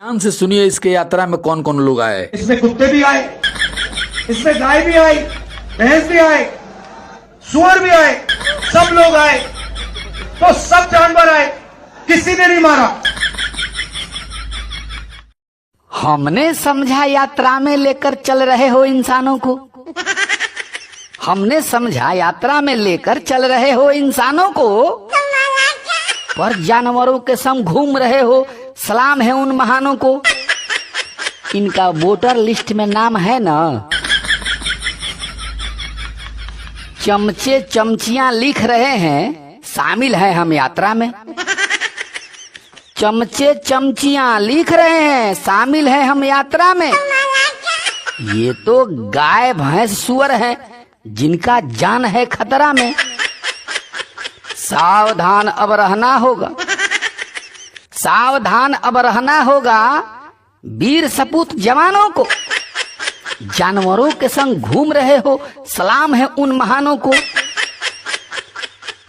ध्यान से सुनिए, इसके यात्रा में कौन कौन लोग आए। इसमें कुत्ते भी आए, इसमें गाय भी आई, भैंस भी आए, सुअर भी आए, सब लोग आए। तो सब जानवर आए, किसी ने नहीं मारा। हमने समझा यात्रा में लेकर चल रहे हो इंसानों को। हमने समझा यात्रा में लेकर चल रहे हो इंसानों को, पर जानवरों के संग घूम रहे हो। सलाम है उन महानों को। इनका वोटर लिस्ट में नाम है ना। चमचे चमचियां लिख रहे हैं, शामिल है हम यात्रा में। चमचे चमचियां लिख रहे हैं, शामिल है हम यात्रा में। ये तो गाय भैंस सुअर है, जिनका जान है खतरा में। सावधान अब रहना होगा, सावधान अब रहना होगा वीर सपूत जवानों को। जानवरों के संग घूम रहे हो, सलाम है उन महानों को।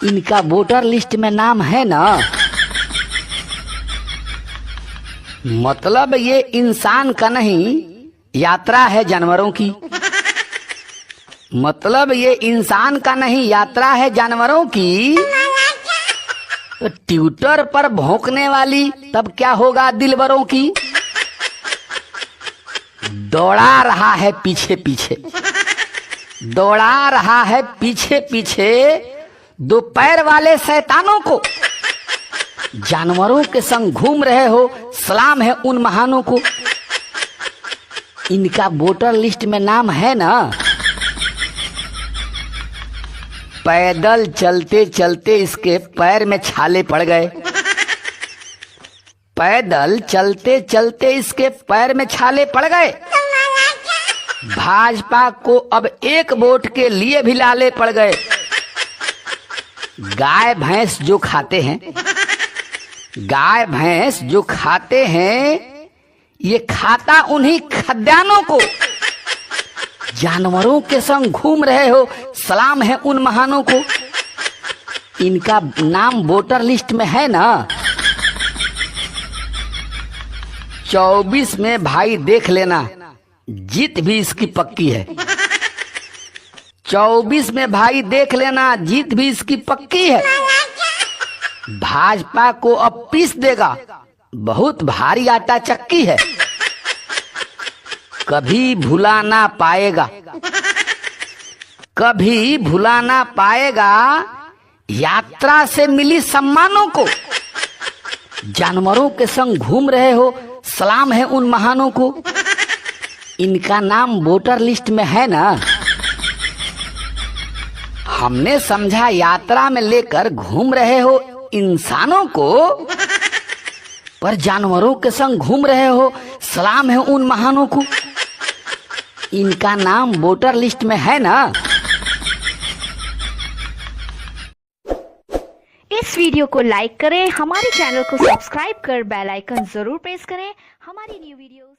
इनका वोटर लिस्ट में नाम है ना। मतलब ये इंसान का नहीं, यात्रा है जानवरों की। मतलब ये इंसान का नहीं, यात्रा है जानवरों की। तो ट्विटर पर भौंकने वाली तब क्या होगा दिलबरों की। दौड़ा रहा है पीछे पीछे, दौड़ा रहा है पीछे पीछे दो पैर वाले शैतानों को। जानवरों के संग घूम रहे हो, सलाम है उन महानों को। इनका वोटर लिस्ट में नाम है ना। पैदल चलते चलते इसके पैर में छाले पड़ गए। पैदल चलते चलते इसके पैर में छाले पड़ गए। भाजपा को अब एक वोट के लिए भी लाले पड़ गए। गाय भैंस जो खाते हैं, गाय भैंस जो खाते हैं, ये खाता उन्हीं खद्यानों को। जानवरों के संग घूम रहे हो, सलाम है उन महानों को। इनका नाम वोटर लिस्ट में है ना। 24 में भाई देख लेना, जीत भी इसकी पक्की है। 24 में भाई देख लेना, जीत भी इसकी पक्की है। भाजपा को अब पीस देगा, बहुत भारी आटा चक्की है। कभी भुला ना पाएगा, कभी भुला ना पाएगा यात्रा से मिली सम्मानों को। जानवरों के संग घूम रहे हो, सलाम है उन महानों को। इनका नाम वोटर लिस्ट में है ना। हमने समझा यात्रा में लेकर घूम रहे हो इंसानों को, पर जानवरों के संग घूम रहे हो, सलाम है उन महानों को। इनका नाम वोटर लिस्ट में है ना। इस वीडियो को लाइक करें, हमारे चैनल को सब्सक्राइब कर बेल आइकन जरूर प्रेस करें हमारी न्यू वीडियोस